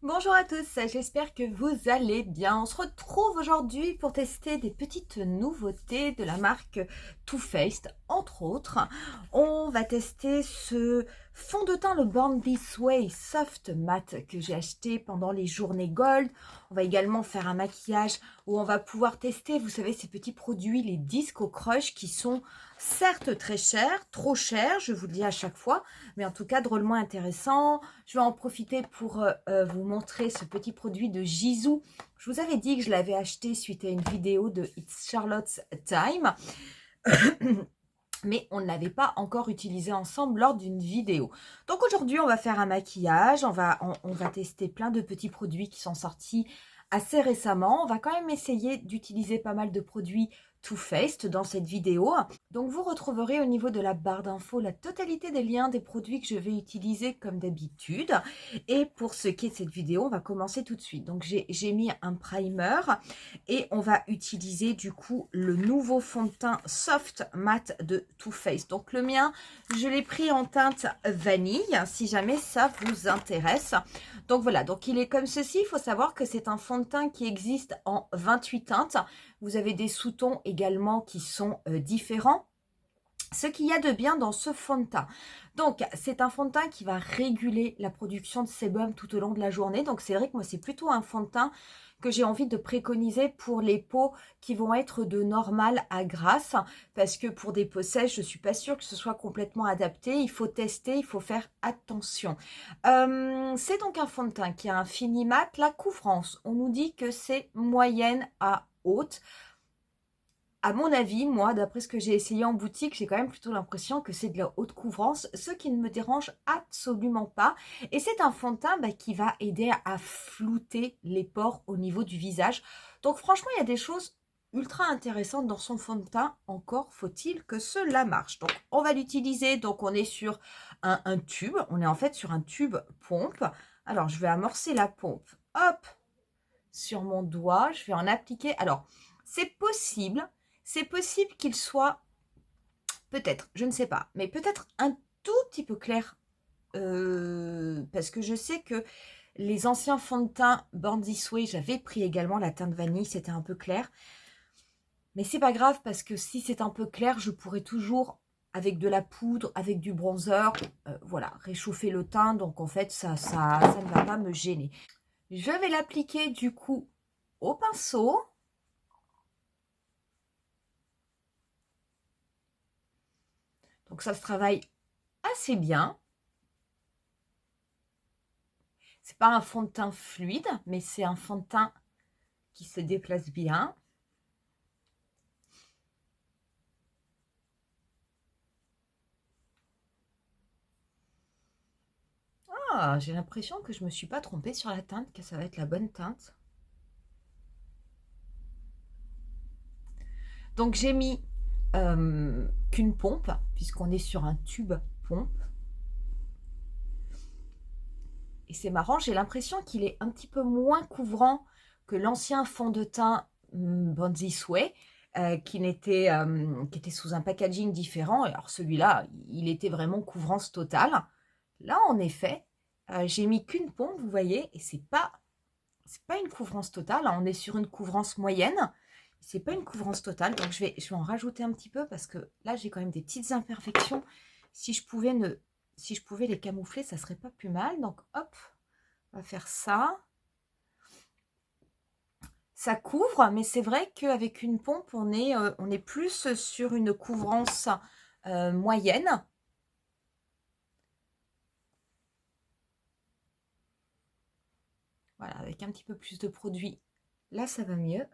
Bonjour à tous, j'espère que vous allez bien. On se retrouve aujourd'hui pour tester des petites nouveautés de la marque Too Faced, entre autres. On va tester ce fond de teint, le Born This Way Soft Matte que j'ai acheté pendant les journées Gold. On va également faire un maquillage où on va pouvoir tester, vous savez, ces petits produits, les Disco Crush, qui sont certes très chers, trop chers, je vous le dis à chaque fois, mais en tout cas drôlement intéressants. Je vais en profiter pour vous montrer ce petit produit de Gisou. Je vous avais dit que je l'avais acheté suite à une vidéo de It's Charlotte's Time. Mais on ne l'avait pas encore utilisé ensemble lors d'une vidéo. Donc aujourd'hui, on va faire un maquillage. On va tester plein de petits produits qui sont sortis assez récemment. On va quand même essayer d'utiliser pas mal de produits Too Faced dans cette vidéo. Donc vous retrouverez au niveau de la barre d'infos la totalité des liens des produits que je vais utiliser comme d'habitude. Et pour ce qui est de cette vidéo, on va commencer tout de suite. Donc j'ai mis un primer et on va utiliser du coup le nouveau fond de teint Soft Matte de Too Faced. Donc le mien, je l'ai pris en teinte vanille, si jamais ça vous intéresse. Donc voilà, donc il est comme ceci. Il faut savoir que c'est un fond de teint qui existe en 28 teintes. Vous avez des sous-tons également qui sont différents. Ce qu'il y a de bien dans ce fond de teint. Donc, c'est un fond de teint qui va réguler la production de sébum tout au long de la journée. Donc, c'est vrai que moi, c'est plutôt un fond de teint que j'ai envie de préconiser pour les peaux qui vont être de normal à grasse. Parce que pour des peaux sèches, je ne suis pas sûre que ce soit complètement adapté. Il faut tester, il faut faire attention. C'est donc un fond de teint qui a un fini mat. La couvrance, on nous dit que c'est moyenne à haute. À mon avis, moi, d'après ce que j'ai essayé en boutique, j'ai quand même plutôt l'impression que c'est de la haute couvrance, ce qui ne me dérange absolument pas. Et c'est un fond de teint qui va aider à flouter les pores au niveau du visage. Donc franchement, il y a des choses ultra intéressantes dans son fond de teint. Encore faut-il que cela marche. Donc on va l'utiliser. Donc on est sur un tube. On est en fait sur un tube pompe. Alors je vais amorcer la pompe. Hop, sur mon doigt. Je vais en appliquer. Alors c'est possible. C'est possible qu'il soit, peut-être, je ne sais pas, mais peut-être un tout petit peu clair. Parce que je sais que les anciens fonds de teint Born This Way, j'avais pris également la teinte vanille, c'était un peu clair. Mais c'est pas grave parce que si c'est un peu clair, je pourrais toujours, avec de la poudre, avec du bronzer, voilà, réchauffer le teint. Donc en fait, ça ne va pas me gêner. Je vais l'appliquer du coup au pinceau. Donc ça se travaille assez bien. C'est pas un fond de teint fluide, mais c'est un fond de teint qui se déplace bien. Ah, j'ai l'impression que je me suis pas trompée sur la teinte, que ça va être la bonne teinte. Donc j'ai mis qu'une pompe, puisqu'on est sur un tube pompe. Et c'est marrant, j'ai l'impression qu'il est un petit peu moins couvrant que l'ancien fond de teint Born This Way, qui était sous un packaging différent. Alors celui-là, il était vraiment couvrance totale. Là, en effet, j'ai mis qu'une pompe, vous voyez, et c'est pas une couvrance totale. On est sur une couvrance moyenne. C'est pas une couvrance totale, donc je vais en rajouter un petit peu parce que là, j'ai quand même des petites imperfections. Si je pouvais les camoufler, ça serait pas plus mal. Donc, hop, on va faire ça. Ça couvre, mais c'est vrai qu'avec une pompe, on est plus sur une couvrance moyenne. Voilà, avec un petit peu plus de produit, là, ça va mieux.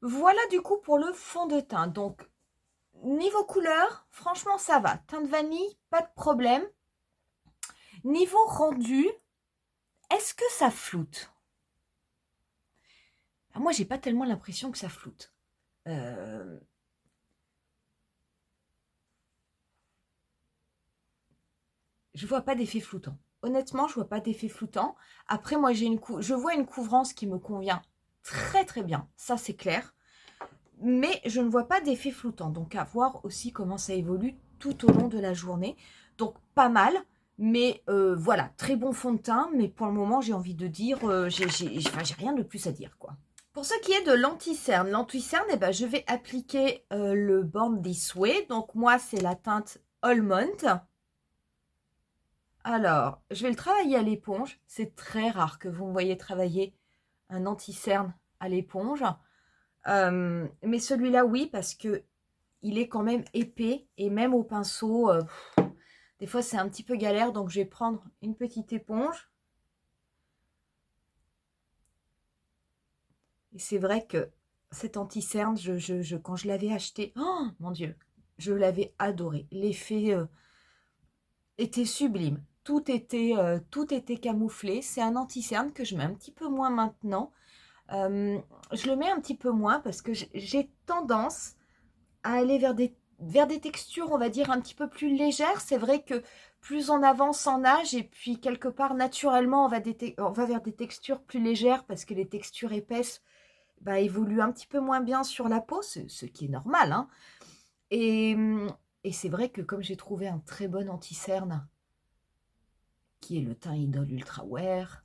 Voilà du coup pour le fond de teint. Donc, niveau couleur, franchement, ça va. Teinte vanille, pas de problème. Niveau rendu, est-ce que ça floute? Moi, j'ai pas tellement l'impression que ça floute. Je vois pas d'effet floutant. Honnêtement, je vois pas d'effet floutant. Après, moi, je vois une couvrance qui me convient très très bien. Ça, c'est clair. Mais je ne vois pas d'effet floutant. Donc, à voir aussi comment ça évolue tout au long de la journée. Donc, pas mal. Mais voilà, très bon fond de teint. Mais pour le moment, j'ai envie de dire, enfin, j'ai rien de plus à dire, quoi. Pour ce qui est de l'anti-cerne, eh ben, je vais appliquer le Born This Way. Donc moi, c'est la teinte Almond. Alors, je vais le travailler à l'éponge. C'est très rare que vous me voyez travailler un anti-cerne à l'éponge. Mais celui-là, oui, parce que il est quand même épais. Et même au pinceau, des fois, c'est un petit peu galère. Donc, je vais prendre une petite éponge. Et c'est vrai que cet anti-cerne, quand je l'avais acheté, oh mon Dieu, je l'avais adoré. L'effet était sublime. Tout était camouflé. C'est un anti-cerne que je mets un petit peu moins maintenant. Je le mets un petit peu moins parce que j'ai tendance à aller vers des textures, on va dire, un petit peu plus légères. C'est vrai que plus on avance en âge et puis quelque part, naturellement, on va vers des textures plus légères parce que les textures épaisses bah, évoluent un petit peu moins bien sur la peau, ce qui est normal, hein. Et, et c'est vrai que comme j'ai trouvé un très bon anti-cerne, qui est le teint Idol Ultra Wear,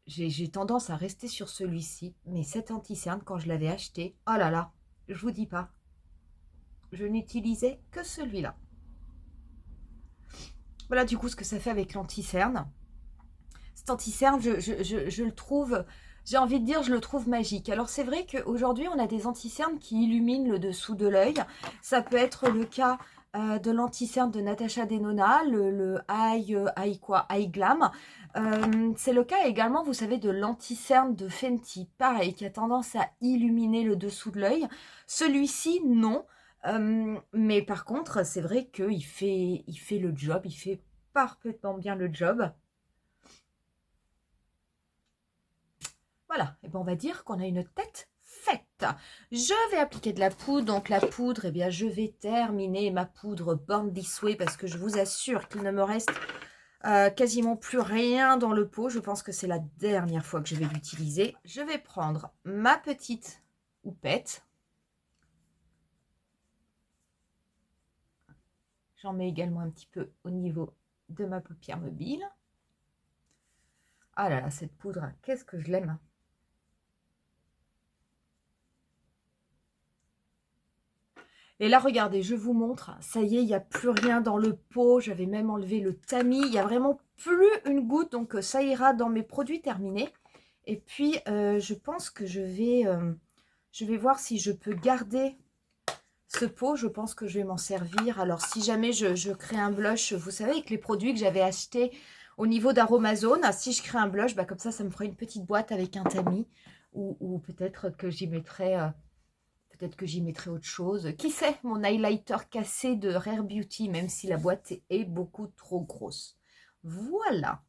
j'ai tendance à rester sur celui-ci. Mais cet anti-cerne, quand je l'avais acheté, oh là là, je vous dis pas, je n'utilisais que celui-là. Voilà du coup ce que ça fait avec l'anti-cerne. Cet anti-cerne, je le trouve, j'ai envie de dire, je le trouve magique. Alors c'est vrai qu'aujourd'hui, on a des anti-cernes qui illuminent le dessous de l'œil. Ça peut être le cas de l'anti-cerne de Natasha Denona, le Eye Glam. C'est le cas également, vous savez, de l'anti-cerne de Fenty, pareil, qui a tendance à illuminer le dessous de l'œil. Celui-ci, non. Mais par contre, c'est vrai qu'il il fait le job, il fait parfaitement bien le job. Voilà, et ben on va dire qu'on a une tête faite. Je vais appliquer de la poudre, donc la poudre, eh bien je vais terminer ma poudre Born This Way parce que je vous assure qu'il ne me reste quasiment plus rien dans le pot. Je pense que c'est la dernière fois que je vais l'utiliser. Je vais prendre ma petite houppette. J'en mets également un petit peu au niveau de ma paupière mobile. Ah là là, cette poudre, qu'est-ce que je l'aime! Et là, regardez, je vous montre. Ça y est, il n'y a plus rien dans le pot. J'avais même enlevé le tamis. Il n'y a vraiment plus une goutte. Donc, ça ira dans mes produits terminés. Et puis, je pense que je vais voir si je peux garder ce pot. Je pense que je vais m'en servir. Alors, si jamais je crée un blush, vous savez, avec les produits que j'avais achetés au niveau d'Aromazone, si je crée un blush, bah, comme ça me fera une petite boîte avec un tamis. Ou peut-être que j'y mettrai... peut-être que j'y mettrai autre chose. Qui sait, mon highlighter cassé de Rare Beauty, même si la boîte est beaucoup trop grosse. Voilà.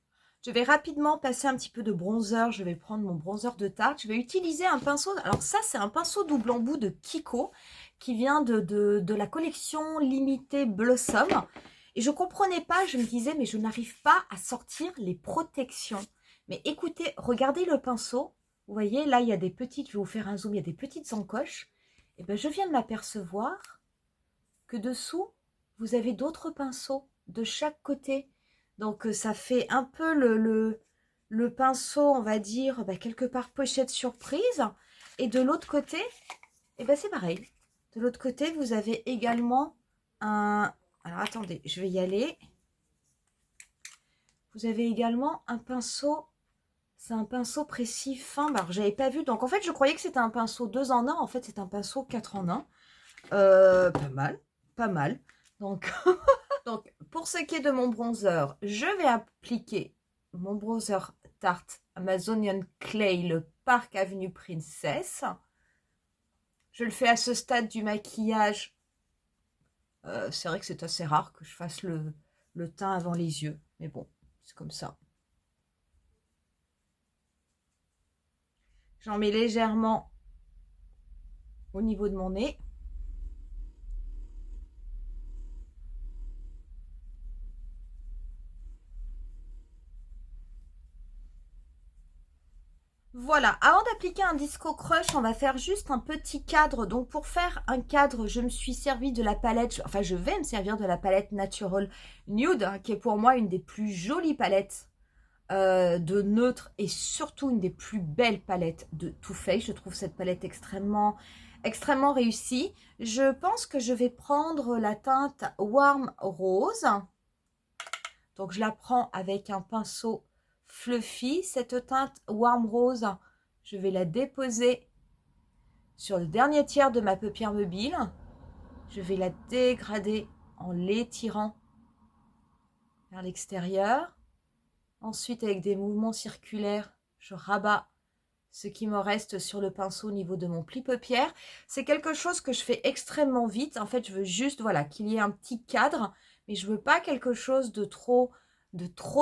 Je vais rapidement passer un petit peu de bronzer. Je vais prendre mon bronzer de Tarte. Je vais utiliser un pinceau. Alors ça, c'est un pinceau double embout de Kiko qui vient de la collection limitée Blossom. Et je ne comprenais pas. Je me disais, mais je n'arrive pas à sortir les protections. Mais écoutez, regardez le pinceau. Vous voyez, là, il y a des petites, je vais vous faire un zoom, il y a des petites encoches. Et bien, je viens de m'apercevoir que dessous, vous avez d'autres pinceaux de chaque côté. Donc, ça fait un peu le pinceau, on va dire, quelque part pochette surprise. Et de l'autre côté, et ben, c'est pareil. De l'autre côté, vous avez également un... Alors, attendez, je vais y aller. Vous avez également un pinceau... C'est un pinceau précis fin. Alors, j'avais pas vu. Donc, en fait, je croyais que c'était un pinceau 2 en 1. En fait, c'est un pinceau 4 en 1. Pas mal. Pas mal. Donc, donc, pour ce qui est de mon bronzer, je vais appliquer mon bronzer Tarte Amazonian Clay, le Park Avenue Princess. Je le fais à ce stade du maquillage. C'est vrai que c'est assez rare que je fasse le teint avant les yeux. Mais bon, c'est comme ça. J'en mets légèrement au niveau de mon nez. Voilà, avant d'appliquer un Disco Crush, on va faire juste un petit cadre. Donc pour faire un cadre, je me suis servi de la palette, enfin je vais me servir de la palette Natural Nude, hein, qui est pour moi une des plus jolies palettes de neutre et surtout une des plus belles palettes de Too Faced. Je trouve cette palette extrêmement réussie. Je pense que je vais prendre la teinte Warm Rose. Donc je la prends avec un pinceau fluffy. Cette teinte Warm Rose, je vais la déposer sur le dernier tiers de ma paupière mobile. Je vais la dégrader en l'étirant vers l'extérieur. Ensuite, avec des mouvements circulaires, je rabats ce qui me reste sur le pinceau au niveau de mon pli paupière. C'est quelque chose que je fais extrêmement vite. En fait, je veux juste voilà, qu'il y ait un petit cadre, mais je veux pas quelque chose de trop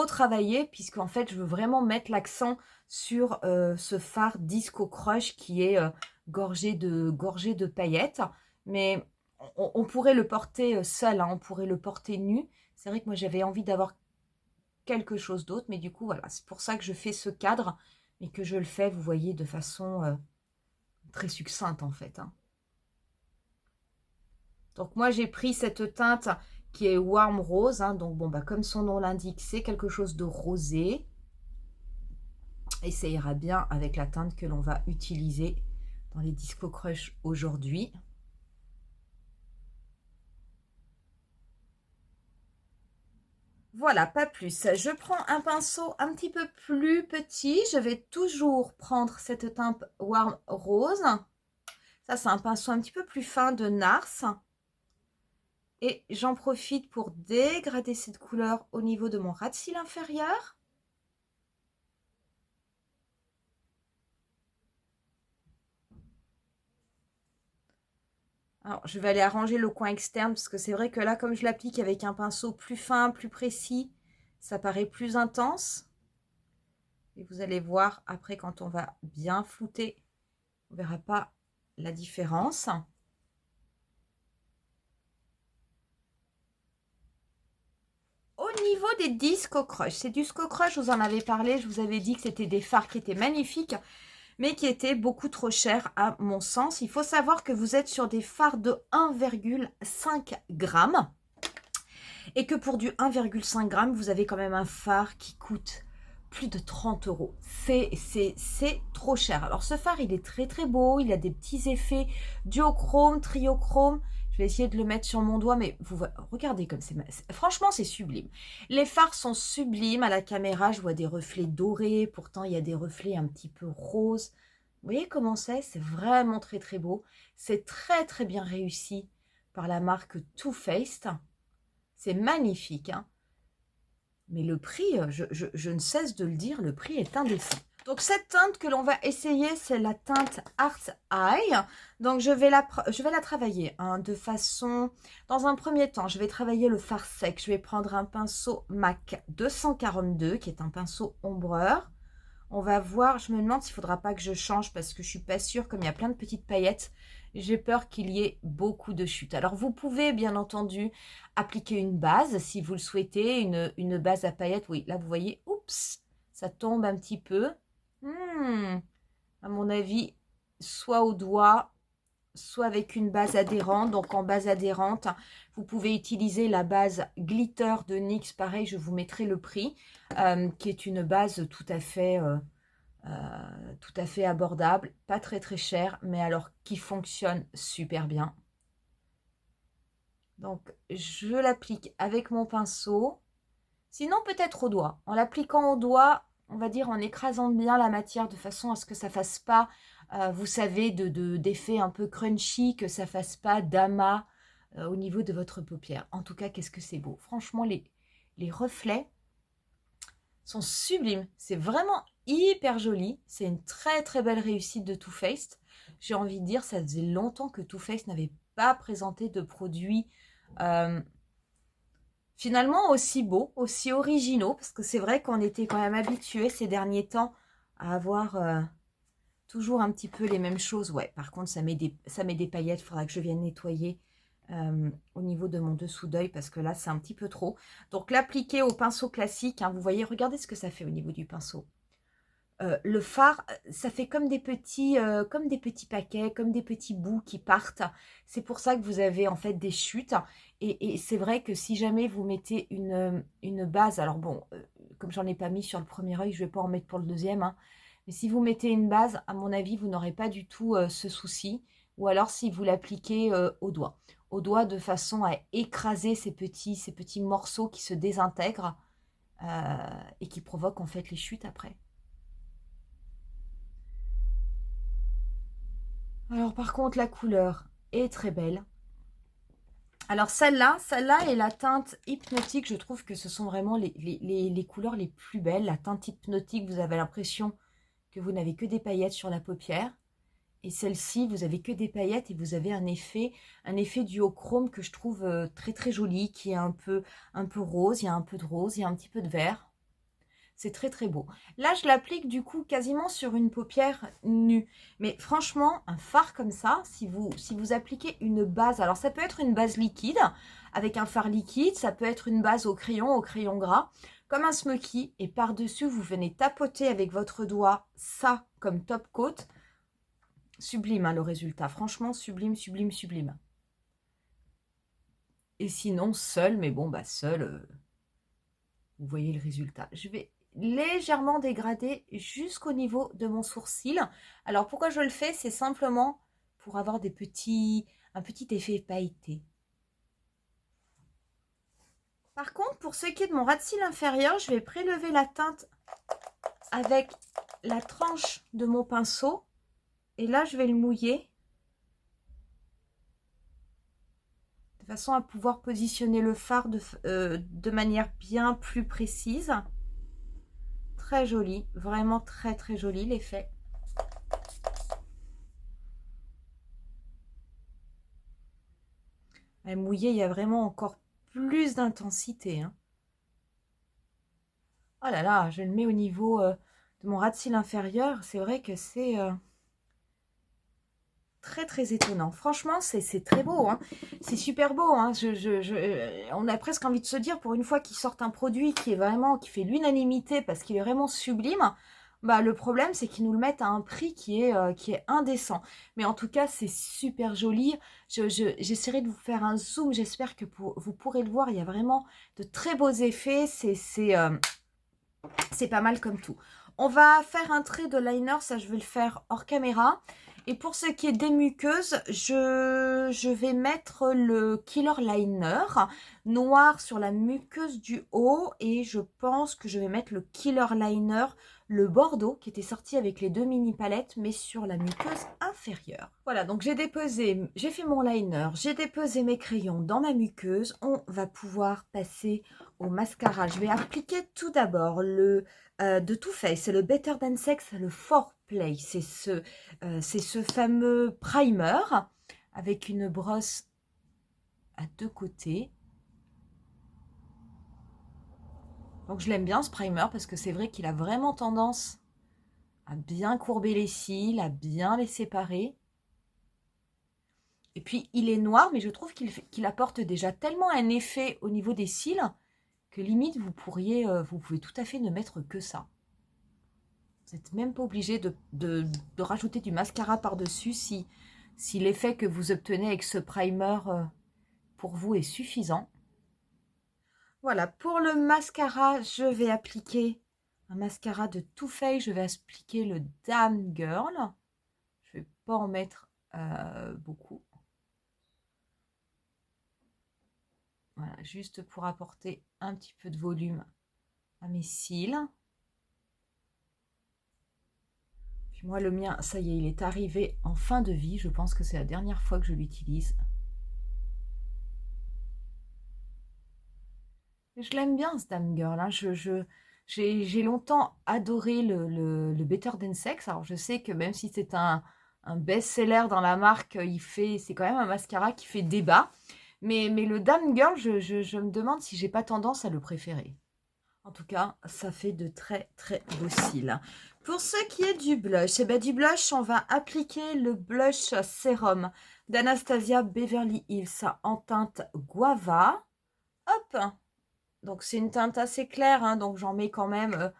travaillé, puisqu'en fait, je veux vraiment mettre l'accent sur ce fard Disco Crush qui est gorgé de paillettes. Mais on pourrait le porter seul, hein, on pourrait le porter nu. C'est vrai que moi, j'avais envie d'avoir quelque chose d'autre, mais du coup, voilà, c'est pour ça que je fais ce cadre, mais que je le fais, vous voyez, de façon très succincte, en fait. Hein. Donc, moi, j'ai pris cette teinte qui est Warm Rose, hein, donc, bon, bah, comme son nom l'indique, c'est quelque chose de rosé, et ça ira bien avec la teinte que l'on va utiliser dans les Disco Crush aujourd'hui. Voilà, pas plus. Je prends un pinceau un petit peu plus petit. Je vais toujours prendre cette teinte Warm Rose. Ça, c'est un pinceau un petit peu plus fin de Nars. Et j'en profite pour dégrader cette couleur au niveau de mon ras de cils inférieur. Alors, je vais aller arranger le coin externe parce que c'est vrai que là, comme je l'applique avec un pinceau plus fin, plus précis, ça paraît plus intense. Et vous allez voir après quand on va bien flouter, on ne verra pas la différence. Au niveau des Disco Crush, ces Disco Crush, je vous en avais parlé, je vous avais dit que c'était des fards qui étaient magnifiques, mais qui étaient beaucoup trop chers à mon sens. Il faut savoir que vous êtes sur des fards de 1,5 g et que pour du 1,5 g, vous avez quand même un fard qui coûte plus de 30 €. C'est trop cher. Alors ce fard, il est très très beau, il a des petits effets duochrome, triochrome. Je vais essayer de le mettre sur mon doigt, mais vous regardez comme c'est... Franchement, c'est sublime. Les fards sont sublimes. À la caméra, je vois des reflets dorés. Pourtant, il y a des reflets un petit peu roses. Vous voyez comment c'est? C'est vraiment très très beau. C'est très très bien réussi par la marque Too Faced. C'est magnifique, hein. Mais le prix, je ne cesse de le dire, le prix est indécent. Donc cette teinte que l'on va essayer, c'est la teinte Art Eye. Donc je vais la travailler hein, de façon... Dans un premier temps, je vais travailler le fard sec. Je vais prendre un pinceau MAC 242, qui est un pinceau ombreur. On va voir, je me demande s'il ne faudra pas que je change parce que je ne suis pas sûre, comme il y a plein de petites paillettes, j'ai peur qu'il y ait beaucoup de chutes. Alors vous pouvez bien entendu appliquer une base si vous le souhaitez, une base à paillettes. Oui, là vous voyez, oups, ça tombe un petit peu. À mon avis, soit au doigt, soit avec une base adhérente. Donc en base adhérente, vous pouvez utiliser la base glitter de NYX. Pareil, je vous mettrai le prix, qui est une base tout à fait abordable, pas très très cher, mais alors qui fonctionne super bien. Donc je l'applique avec mon pinceau, sinon peut-être au doigt. En l'appliquant au doigt, on va dire en écrasant bien la matière de façon à ce que ça fasse pas, vous savez, d'effet un peu crunchy, que ça fasse pas d'amas au niveau de votre paupière. En tout cas, qu'est-ce que c'est beau. Franchement, les reflets sont sublimes. C'est vraiment hyper joli. C'est une très très belle réussite de Too Faced. J'ai envie de dire, ça faisait longtemps que Too Faced n'avait pas présenté de produits finalement aussi beaux, aussi originaux, parce que c'est vrai qu'on était quand même habitués ces derniers temps à avoir toujours un petit peu les mêmes choses. Ouais, par contre, ça met des paillettes. Il faudra que je vienne nettoyer au niveau de mon dessous d'œil parce que là, c'est un petit peu trop. Donc, l'appliquer au pinceau classique, hein, vous voyez, regardez ce que ça fait au niveau du pinceau. le fard, ça fait comme des petits paquets, comme des petits bouts qui partent. C'est pour ça que vous avez en fait des chutes. Et c'est vrai que si jamais vous mettez une base, alors bon, comme j'en ai pas mis sur le premier œil, je vais pas en mettre pour le deuxième, hein, mais si vous mettez une base, à mon avis, vous n'aurez pas du tout ce souci. Ou alors si vous l'appliquez au doigt de façon à écraser ces petits morceaux qui se désintègrent et qui provoquent en fait les chutes après. Alors par contre, la couleur est très belle. Alors celle-là est la teinte hypnotique. Je trouve que ce sont vraiment les couleurs les plus belles. La teinte hypnotique, vous avez l'impression que vous n'avez que des paillettes sur la paupière. Et celle-ci, vous avez que des paillettes et vous avez un effet duochrome que je trouve très très joli, qui est un peu rose. Il y a un peu de rose, il y a un petit peu de vert. C'est très très beau. Là, je l'applique du coup quasiment sur une paupière nue. Mais franchement, un fard comme ça, si vous appliquez une base, alors ça peut être une base liquide avec un fard liquide, ça peut être une base au crayon gras, comme un smoky. Et par-dessus, vous venez tapoter avec votre doigt ça comme top coat. Sublime hein, le résultat. Franchement, sublime, sublime, sublime. Et sinon, seul, mais bon, bah seul, vous voyez le résultat. Je vais légèrement dégradé jusqu'au niveau de mon sourcil. Alors pourquoi je le fais? C'est simplement pour avoir un petit effet pailleté. Par contre, pour ce qui est de mon ras de cils inférieur, je vais prélever la teinte avec la tranche de mon pinceau. Et là, je vais le mouiller. De façon à pouvoir positionner le fard de manière bien plus précise. Très joli, vraiment très très joli l'effet. Mouillé, il y a vraiment encore plus d'intensité. Hein. Oh là là, je le mets au niveau de mon ras de cils inférieur. C'est vrai que c'est très très étonnant. Franchement, c'est très beau. Hein. C'est super beau. Hein. On a presque envie de se dire, pour une fois qu'ils sortent un produit qui fait l'unanimité parce qu'il est vraiment sublime, bah, le problème, c'est qu'ils nous le mettent à un prix qui est indécent. Mais en tout cas, c'est super joli. J'essaierai de vous faire un zoom. J'espère que vous pourrez le voir. Il y a vraiment de très beaux effets. C'est pas mal comme tout. On va faire un trait de liner. Ça, je vais le faire hors caméra. Et pour ce qui est des muqueuses, je vais mettre le Killer Liner noir sur la muqueuse du haut. Et je pense que je vais mettre le Killer Liner, le Bordeaux, qui était sorti avec les deux mini palettes, mais sur la muqueuse inférieure. Voilà, donc j'ai fait mon liner, j'ai déposé mes crayons dans ma muqueuse. On va pouvoir passer au mascara. Je vais appliquer tout d'abord le de Too Faced, c'est le Better Than Sex, le Foreplay. C'est ce fameux primer avec une brosse à deux côtés. Donc je l'aime bien ce primer parce que c'est vrai qu'il a vraiment tendance à bien courber les cils, à bien les séparer. Et puis il est noir, mais je trouve qu'il apporte déjà tellement un effet au niveau des cils que limite vous pouvez tout à fait ne mettre que ça. Vous n'êtes même pas obligé de rajouter du mascara par-dessus si l'effet que vous obtenez avec ce primer pour vous est suffisant. Voilà, pour le mascara, je vais appliquer un mascara de Too Faced. Je vais appliquer le Damn Girl. Je ne vais pas en mettre beaucoup. Voilà, juste pour apporter un petit peu de volume à mes cils. Puis moi, le mien, ça y est, il est arrivé en fin de vie. Je pense que c'est la dernière fois que je l'utilise. Je l'aime bien, ce Damn Girl. Hein. J'ai longtemps adoré le Better Than Sex. Alors, je sais que même si c'est un best-seller dans la marque, c'est quand même un mascara qui fait débat. Mais le Damn Girl, je me demande si j'ai pas tendance à le préférer. En tout cas, ça fait de très très beaux cils. Pour ce qui est du blush, du blush, on va appliquer le blush sérum d'Anastasia Beverly Hills en teinte Guava. Hop! Donc c'est une teinte assez claire, hein, donc j'en mets quand même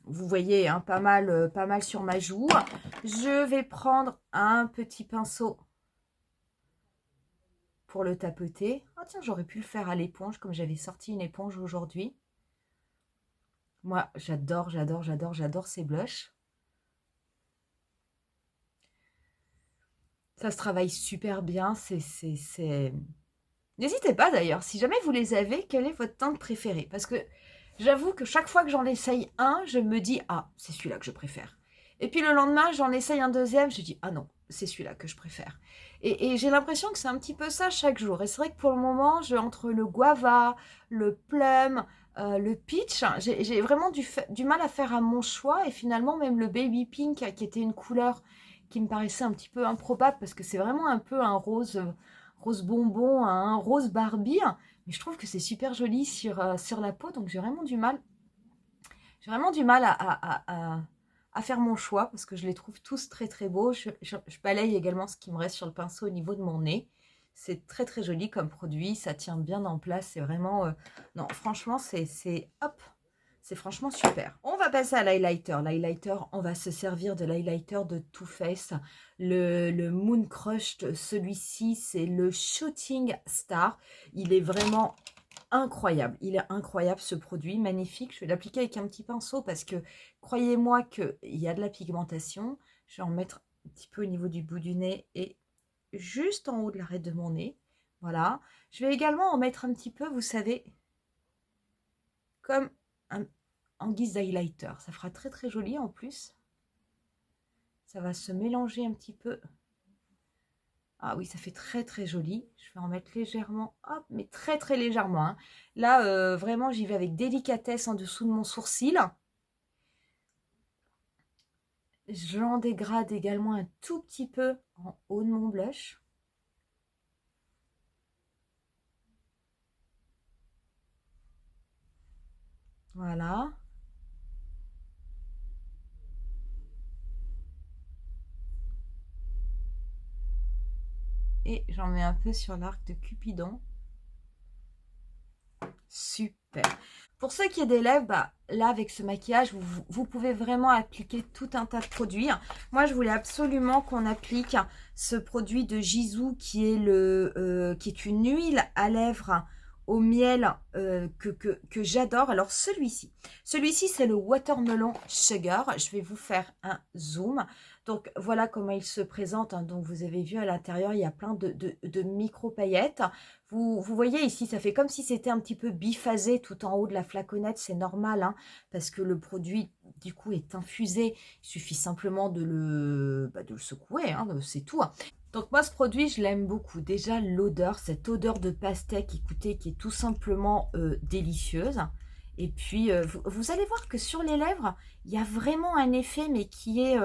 Vous voyez, hein, pas mal sur ma joue. Je vais prendre un petit pinceau pour le tapoter. Ah tiens, j'aurais pu le faire à l'éponge, comme j'avais sorti une éponge aujourd'hui. Moi, j'adore, j'adore, j'adore, j'adore ces blushs. Ça se travaille super bien. N'hésitez pas d'ailleurs, si jamais vous les avez, quel est votre teinte préférée? Parce que j'avoue que chaque fois que j'en essaye un, je me dis, ah, c'est celui-là que je préfère. Et puis le lendemain, j'en essaye un deuxième, je dis, ah non, c'est celui-là que je préfère. Et j'ai l'impression que c'est un petit peu ça chaque jour. Et c'est vrai que pour le moment, entre le guava, le plum, le peach, j'ai vraiment du mal à faire à mon choix. Et finalement, même le baby pink, qui était une couleur qui me paraissait un petit peu improbable, parce que c'est vraiment un peu un rose bonbon, un rose Barbie. Mais je trouve que c'est super joli sur la peau, donc j'ai vraiment du mal à faire mon choix parce que je les trouve tous très très beaux. Je balaye également ce qui me reste sur le pinceau au niveau de mon nez. C'est très très joli comme produit, ça tient bien en place, c'est vraiment... non, franchement, hop, c'est franchement super. On va passer à l'highlighter. L'highlighter, on va se servir de l'highlighter de Too Faced, le Moon Crush. Celui-ci, c'est le Shooting Star. Il est vraiment incroyable. Il est incroyable ce produit, magnifique. Je vais l'appliquer avec un petit pinceau parce que croyez-moi qu'il y a de la pigmentation. Je vais en mettre un petit peu au niveau du bout du nez et juste en haut de l'arête de mon nez. Voilà. Je vais également en mettre un petit peu, vous savez, comme en guise d'highlighter. Ça fera très très joli en plus. Ça va se mélanger un petit peu. Ah oui, ça fait très très joli. Je vais en mettre légèrement, hop, mais très très légèrement, hein. Là, vraiment, j'y vais avec délicatesse en dessous de mon sourcil. J'en dégrade également un tout petit peu en haut de mon blush. Voilà. Et j'en mets un peu sur l'arc de Cupidon. Super. Pour ceux qui ont des lèvres, bah, là, avec ce maquillage, vous pouvez vraiment appliquer tout un tas de produits. Moi, je voulais absolument qu'on applique ce produit de Gisou qui est une huile à lèvres au miel que j'adore. Alors, celui-ci, c'est le Watermelon Sugar. Je vais vous faire un zoom. Donc, voilà comment il se présente, hein. Donc, vous avez vu à l'intérieur, il y a plein de micro-paillettes. Vous voyez ici, ça fait comme si c'était un petit peu biphasé tout en haut de la flaconnette. C'est normal, hein, parce que le produit, du coup, est infusé. Il suffit simplement de le secouer, hein, c'est tout, hein. Donc moi, ce produit, je l'aime beaucoup. Déjà, l'odeur, cette odeur de pastèque, écoutez, qui est tout simplement délicieuse. Et puis, vous allez voir que sur les lèvres, il y a vraiment un effet, mais qui est,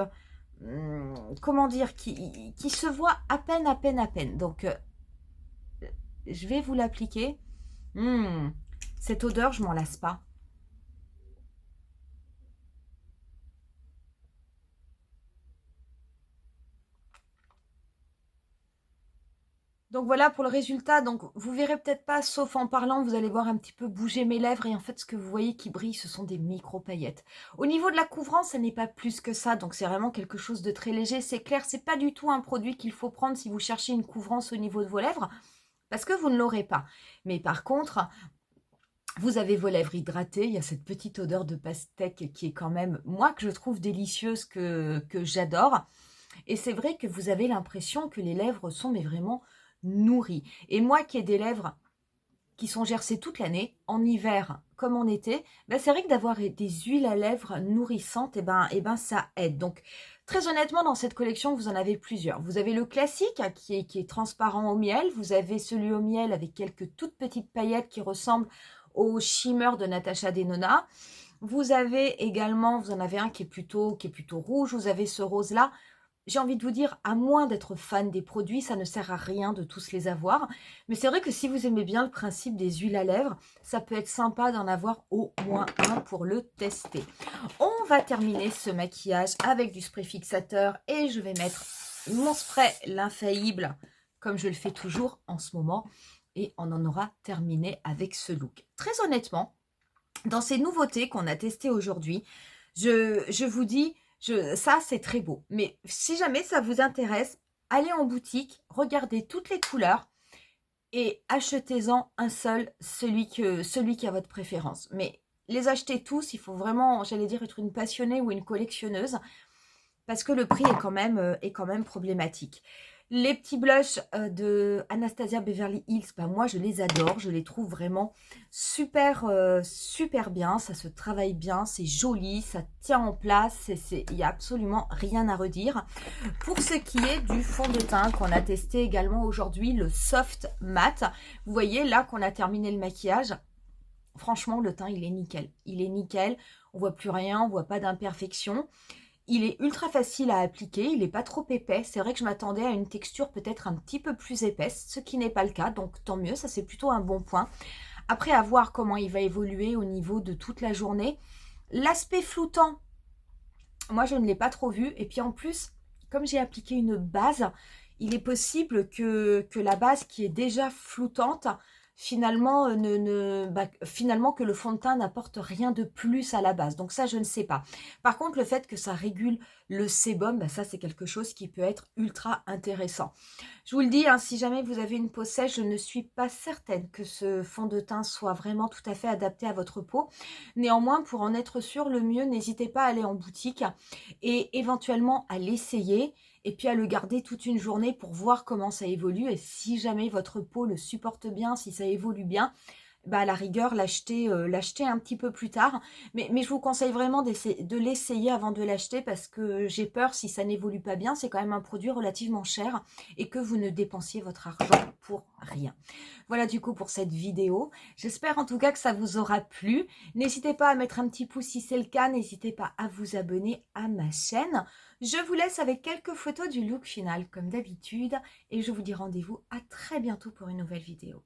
comment dire, qui se voit à peine, à peine, à peine. Donc, je vais vous l'appliquer. Cette odeur, je m'en lasse pas. Donc voilà pour le résultat. Donc vous verrez peut-être pas, sauf en parlant, vous allez voir un petit peu bouger mes lèvres. Et en fait, ce que vous voyez qui brille, ce sont des micro-paillettes. Au niveau de la couvrance, ça n'est pas plus que ça. Donc c'est vraiment quelque chose de très léger. C'est clair, c'est pas du tout un produit qu'il faut prendre si vous cherchez une couvrance au niveau de vos lèvres, parce que vous ne l'aurez pas. Mais par contre, vous avez vos lèvres hydratées, il y a cette petite odeur de pastèque qui est quand même, moi, que je trouve délicieuse, que j'adore. Et c'est vrai que vous avez l'impression que les lèvres sont mais vraiment nourries. Et moi qui ai des lèvres qui sont gercées toute l'année, en hiver comme en été, ben c'est vrai que d'avoir des huiles à lèvres nourrissantes, ça aide. Donc très honnêtement, dans cette collection, vous en avez plusieurs. Vous avez le classique qui est transparent au miel. Vous avez celui au miel avec quelques toutes petites paillettes qui ressemblent au shimmer de Natasha Denona. Vous avez également, vous en avez un qui est plutôt rouge. Vous avez ce rose là. J'ai envie de vous dire, à moins d'être fan des produits, ça ne sert à rien de tous les avoir. Mais c'est vrai que si vous aimez bien le principe des huiles à lèvres, ça peut être sympa d'en avoir au moins un pour le tester. On va terminer ce maquillage avec du spray fixateur et je vais mettre mon spray, l'infaillible, comme je le fais toujours en ce moment. Et on en aura terminé avec ce look. Très honnêtement, dans ces nouveautés qu'on a testées aujourd'hui, Je vous dis, ça c'est très beau. Mais si jamais ça vous intéresse, allez en boutique, regardez toutes les couleurs et achetez-en un seul, celui qui a votre préférence. Mais les acheter tous, il faut vraiment, j'allais dire, être une passionnée ou une collectionneuse parce que le prix est quand même problématique. Les petits blushs de Anastasia Beverly Hills, bah moi je les adore, je les trouve vraiment super, super bien, ça se travaille bien, c'est joli, ça tient en place, il n'y a absolument rien à redire. Pour ce qui est du fond de teint qu'on a testé également aujourd'hui, le Soft Matte, vous voyez là qu'on a terminé le maquillage, franchement le teint il est nickel, on voit plus rien, on voit pas d'imperfection. Il est ultra facile à appliquer, il n'est pas trop épais. C'est vrai que je m'attendais à une texture peut-être un petit peu plus épaisse, ce qui n'est pas le cas, donc tant mieux, ça c'est plutôt un bon point. Après, à voir comment il va évoluer au niveau de toute la journée. L'aspect floutant, moi je ne l'ai pas trop vu, et puis en plus, comme j'ai appliqué une base, il est possible que la base qui est déjà floutante, finalement, finalement que le fond de teint n'apporte rien de plus à la base. Donc ça, je ne sais pas. Par contre, le fait que ça régule le sébum, bah, ça c'est quelque chose qui peut être ultra intéressant. Je vous le dis, hein, si jamais vous avez une peau sèche, je ne suis pas certaine que ce fond de teint soit vraiment tout à fait adapté à votre peau. Néanmoins, pour en être sûr, le mieux, n'hésitez pas à aller en boutique et éventuellement à l'essayer et puis à le garder toute une journée pour voir comment ça évolue et si jamais votre peau le supporte bien, si ça évolue bien, bah à la rigueur l'acheter un petit peu plus tard. Mais je vous conseille vraiment de l'essayer avant de l'acheter parce que j'ai peur si ça n'évolue pas bien, c'est quand même un produit relativement cher et que vous ne dépensiez votre argent pour rien. Voilà du coup pour cette vidéo. J'espère en tout cas que ça vous aura plu. N'hésitez pas à mettre un petit pouce si c'est le cas, n'hésitez pas à vous abonner à ma chaîne. Je vous laisse avec quelques photos du look final comme d'habitude et je vous dis rendez-vous à très bientôt pour une nouvelle vidéo.